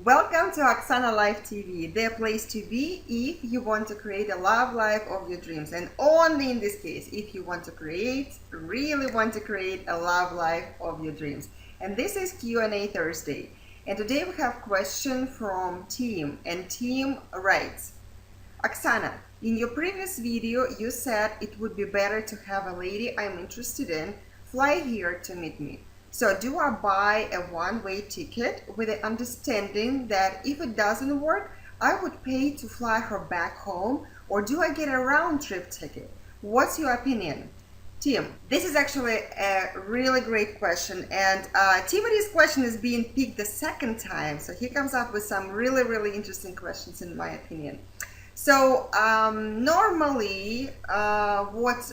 Welcome to Oksana Life TV, the place to be if you want to create a love life of your dreams, and only in this case if you want to really want to create a love life of your dreams. And this is Q&A Thursday. And today we have a question from Tim, and Tim writes, Oksana, in your previous video you said it would be better to have a lady I'm interested in fly here to meet me. So do I buy a one-way ticket with the understanding that if it doesn't work, I would pay to fly her back home, or do I get a round-trip ticket? What's your opinion? Tim, this is actually a really great question, and Timothy's question is being picked the second time, so he comes up with some really interesting questions in my opinion. So normally what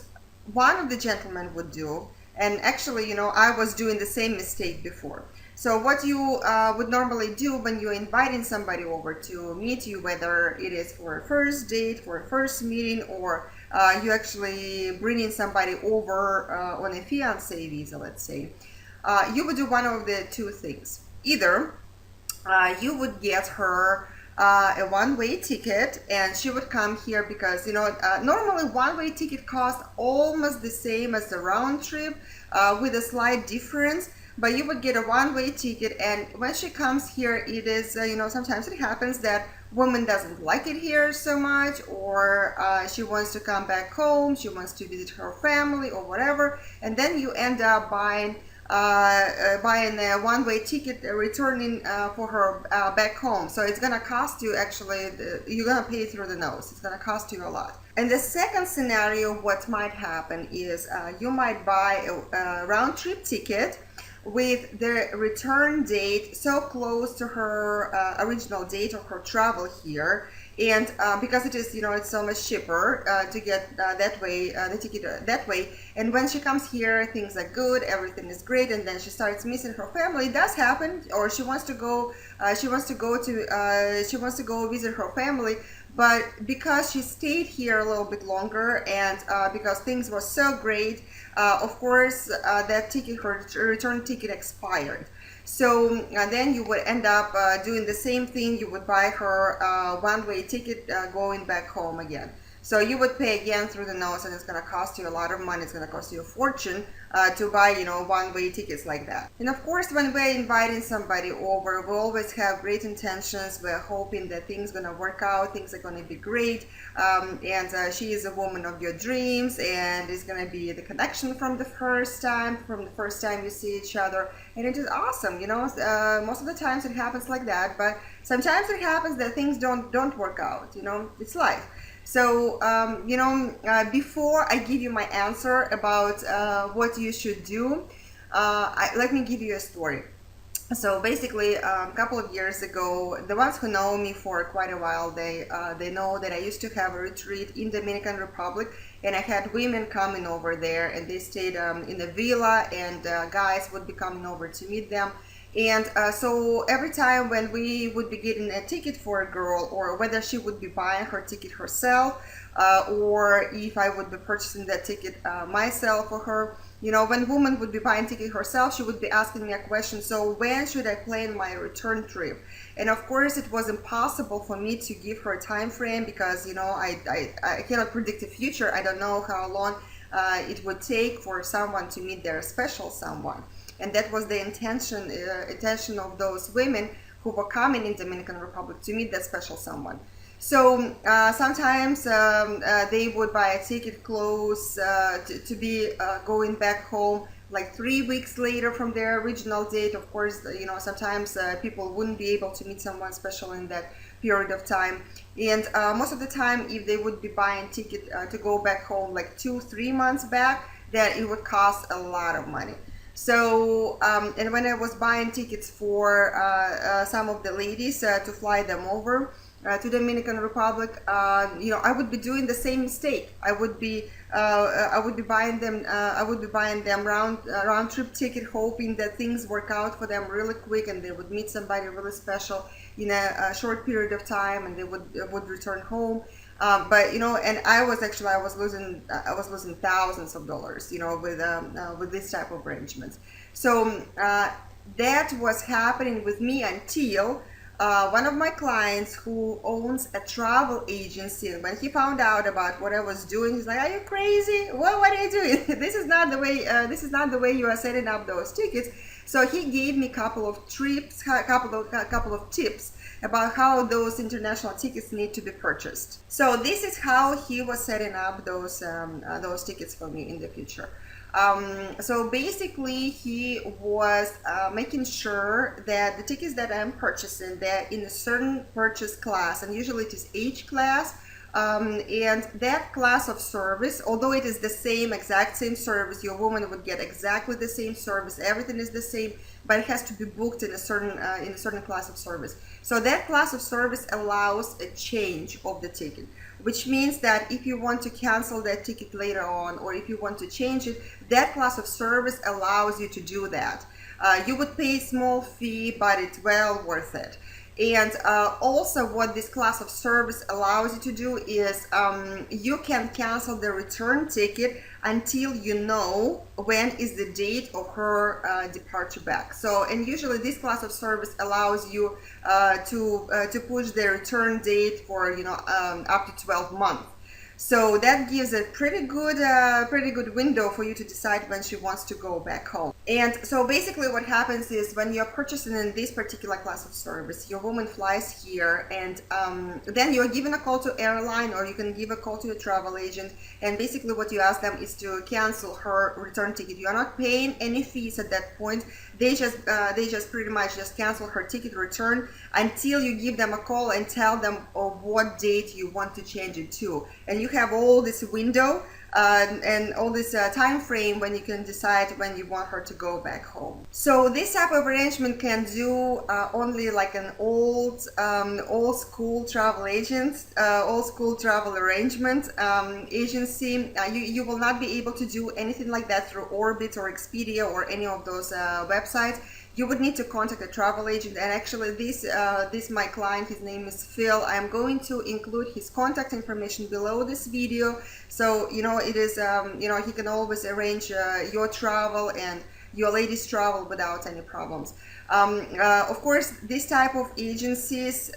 one of the gentlemen would do, and actually, I was doing the same mistake before. So what you would normally do when you're inviting somebody over to meet you, whether it is for a first date, for a first meeting, or you actually bringing somebody over on a fiancé visa, let's say, you would do one of the two things. Either you would get her a one-way ticket and she would come here because normally one-way ticket costs almost the same as the round trip with a slight difference, but you would get a one-way ticket, and when she comes here it is sometimes it happens that woman doesn't like it here so much, or she wants to come back home, she wants to visit her family or whatever, and then you end up buying a one-way ticket returning for her back home. So it's gonna cost you, actually you're gonna pay through the nose. It's gonna cost you a lot. And the second scenario, what might happen is you might buy a round-trip ticket with the return date so close to her original date of her travel here, and because it is it's so much cheaper to get that way the ticket that way, and when she comes here things are good, everything is great, and then she starts missing her family. It does happen, or she wants to go visit her family, but because she stayed here a little bit longer and because things were so great, of course that ticket, her return ticket, expired. So then you would end up doing the same thing. You would buy her one-way ticket going back home again. So you would pay again through the nose, and it's going to cost you a lot of money. It's going to cost you a fortune to buy, one-way tickets like that. And of course, when we're inviting somebody over, we always have great intentions. We're hoping that things are going to work out, things are going to be great, and she is a woman of your dreams, and it's going to be the connection from the first time you see each other, and it is awesome. Most of the times it happens like that, but sometimes it happens that things don't work out. It's life. So, before I give you my answer about what you should do, let me give you a story. So basically, a couple of years ago, the ones who know me for quite a while, they know that I used to have a retreat in Dominican Republic, and I had women coming over there, and they stayed in a villa, and guys would be coming over to meet them. And so every time when we would be getting a ticket for a girl, or whether she would be buying her ticket herself, or if I would be purchasing that ticket myself for her, when woman would be buying ticket herself, she would be asking me a question: so when should I plan my return trip? And of course it was impossible for me to give her a time frame, because I cannot predict the future. I don't know how long it would take for someone to meet their special someone. And that was the intention of those women who were coming in Dominican Republic to meet that special someone. So sometimes they would buy a ticket close to be going back home like 3 weeks later from their original date. Of course, sometimes people wouldn't be able to meet someone special in that period of time. And most of the time, if they would be buying ticket to go back home like 2-3 months back, then it would cost a lot of money. So, and when I was buying tickets for some of the ladies to fly them over to Dominican Republic, I would be doing the same mistake. I would be buying them round trip ticket, hoping that things work out for them really quick, and they would meet somebody really special in a short period of time, and they would return home. But and I was losing thousands of dollars, with this type of arrangements. So that was happening with me until one of my clients who owns a travel agency, and when he found out about what I was doing, he's like, "Are you crazy? What are you doing? This is not the way. This is not the way you are setting up those tickets." So he gave me a couple of couple of tips about how those international tickets need to be purchased. So this is how he was setting up those tickets for me in the future. So basically, he was making sure that the tickets that I'm purchasing, they're in a certain purchase class, and usually it is H class. And that class of service, although it is the exact same service, your woman would get exactly the same service, everything is the same, but it has to be booked in a certain class of service. So that class of service allows a change of the ticket, which means that if you want to cancel that ticket later on, or if you want to change it, that class of service allows you to do that. You would pay a small fee, but it's well worth it. And also what this class of service allows you to do is you can cancel the return ticket until you know when is the date of her departure back. So, and usually this class of service allows you to push the return date for up to 12 months. So that gives a pretty good window for you to decide when she wants to go back home. And so basically what happens is when you're purchasing in this particular class of service, your woman flies here, and then you're given a call to airline, or you can give a call to your travel agent, and basically what you ask them is to cancel her return ticket. You are not paying any fees at that point. They just pretty much just cancel her ticket return until you give them a call and tell them of what date you want to change it to. And you have all this window and all this time frame when you can decide when you want her to go back home. So this type of arrangement can do only like an old school travel agent, old school travel arrangement agency. You will not be able to do anything like that through Orbit or Expedia or any of those websites. You would need to contact a travel agent, and actually this my client, his name is Phil. I'm going to include his contact information below this video, so it is he can always arrange your travel and your lady's travel without any problems. Of course, this type of agencies,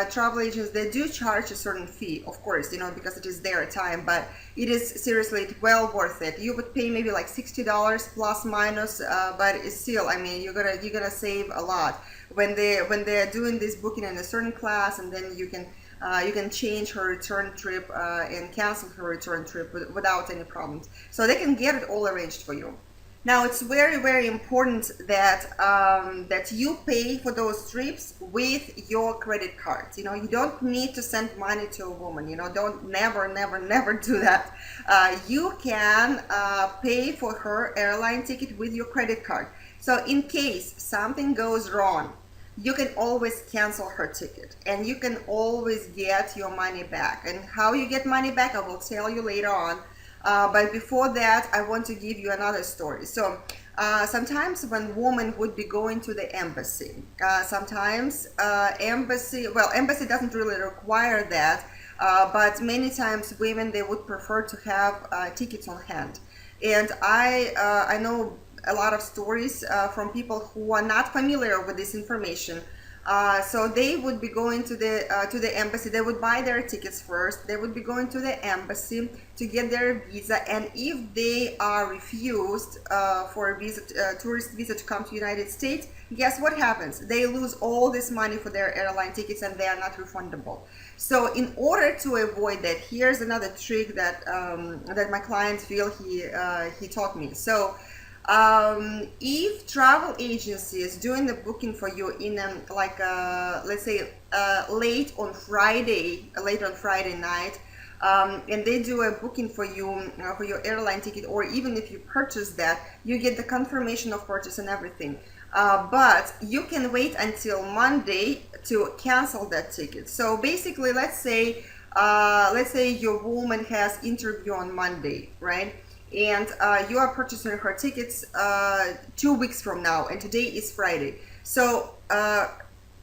travel agents, they do charge a certain fee, of course, because it is their time, but it is seriously well worth it. You would pay maybe like $60 plus minus, but it's still, you're gonna save a lot when they're doing this booking in a certain class, and then you can change her return trip and cancel her return trip without any problems. So they can get it all arranged for you. Now, it's very, very important that you pay for those trips with your credit cards. You don't need to send money to a woman. Don't never do that. You can pay for her airline ticket with your credit card. So in case something goes wrong, you can always cancel her ticket, and you can always get your money back. And how you get money back, I will tell you later on. But before that, I want to give you another story. So sometimes when women would be going to the embassy, sometimes embassy doesn't really require that, but many times women, they would prefer to have tickets on hand. And I know a lot of stories from people who are not familiar with this information. So they would be going to the embassy. They would buy their tickets first. They would be going to the embassy to get their visa, and if they are refused for a tourist visa to come to the United States, guess what happens? They lose all this money for their airline tickets, and they are not refundable. So in order to avoid that, here's another trick that my client Phil he taught me. So if travel agency is doing the booking for you in let's say late on Friday night, and they do a booking for you for your airline ticket, or even if you purchase that, you get the confirmation of purchase and everything, but you can wait until Monday to cancel that ticket. So basically, let's say your woman has interview on Monday, right? And you are purchasing her tickets 2 weeks from now, and today is Friday. So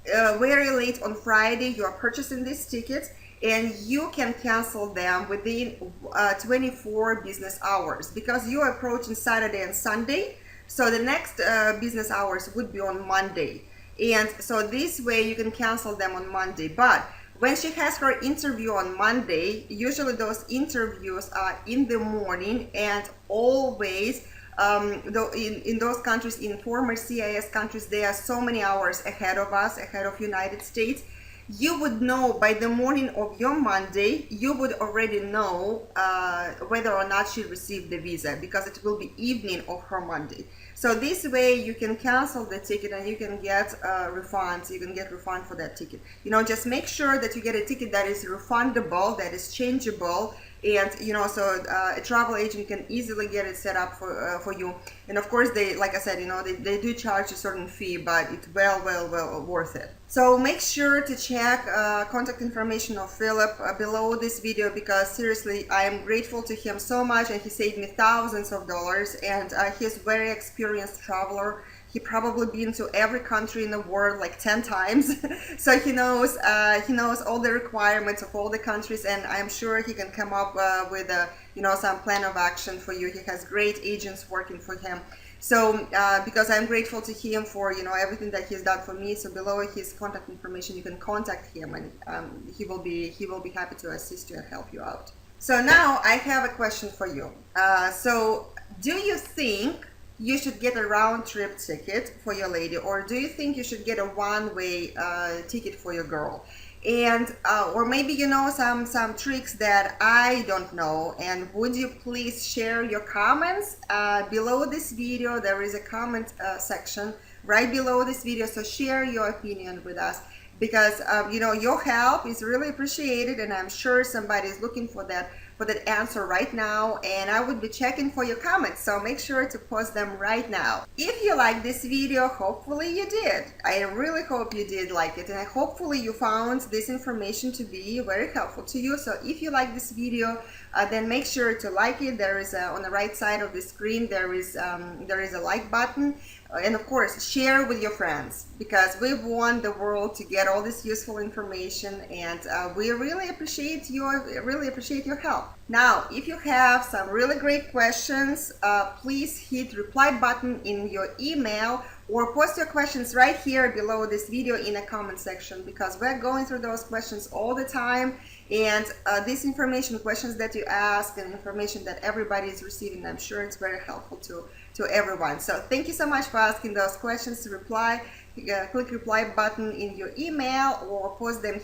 very late on Friday, you are purchasing these tickets, and you can cancel them within 24 business hours, because you are approaching Saturday and Sunday. So the next business hours would be on Monday. And so this way you can cancel them on Monday. But when she has her interview on Monday, usually those interviews are in the morning, and always though in those countries, in former CIS countries, they are so many hours ahead of us, ahead of United States. You would know by the morning of your Monday, you would already know whether or not she received the visa, because it will be evening of her Monday. So this way you can cancel the ticket and you can get refunds. You can get refund for that ticket. Just make sure that you get a ticket that is refundable, that is changeable, and so a travel agent can easily get it set up for you. And of course, they, like I said, they do charge a certain fee, but it's well worth it. So make sure to check contact information of Philip below this video, because seriously, I am grateful to him so much, and he saved me thousands of dollars. And he's a very experienced traveler. He probably been to every country in the world like 10 times. So he knows all the requirements of all the countries, and I'm sure he can come up with some plan of action for you. He has great agents working for him. So because I'm grateful to him for everything that he's done for me. So below his contact information, you can contact him, and he will be happy to assist you and help you out. So now I have a question for you. So do you think you should get a round-trip ticket for your lady, or do you think you should get a one-way ticket for your girl? And or maybe some tricks that I don't know, and would you please share your comments below this video? There is a comment section right below this video, so share your opinion with us, because your help is really appreciated, and I'm sure somebody is looking for that answer right now, and I would be checking for your comments, so make sure to post them right now. If you like this video, hopefully you did. I really hope you did like it, and hopefully you found this information to be very helpful to you. So if you like this video, then make sure to like it. There is on the right side of the screen, there is a like button. And of course, share with your friends, because we want the world to get all this useful information, and we really appreciate your help. Now, if you have some really great questions, please hit reply button in your email, or post your questions right here below this video in a comment section, because we're going through those questions all the time. And this information, questions that you ask, and information that everybody is receiving, I'm sure it's very helpful to everyone. So thank you so much for asking those questions. To reply, click reply button in your email, or post them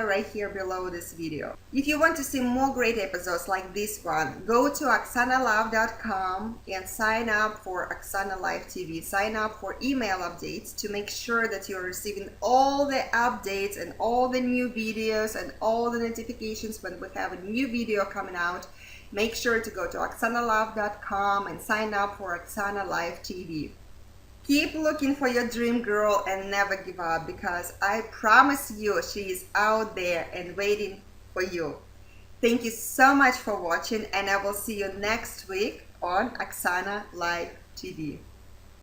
right here below this video. If you want to see more great episodes like this one, go to oksanalove.com and sign up for Oksana Live TV. Sign up for email updates to make sure that you're receiving all the updates and all the new videos and all the notifications when we have a new video coming out. Make sure to go to oksanalove.com and sign up for Oksana Live TV. Keep looking for your dream girl and never give up, because I promise you she is out there and waiting for you. Thank you so much for watching, and I will see you next week on Oksana Live TV.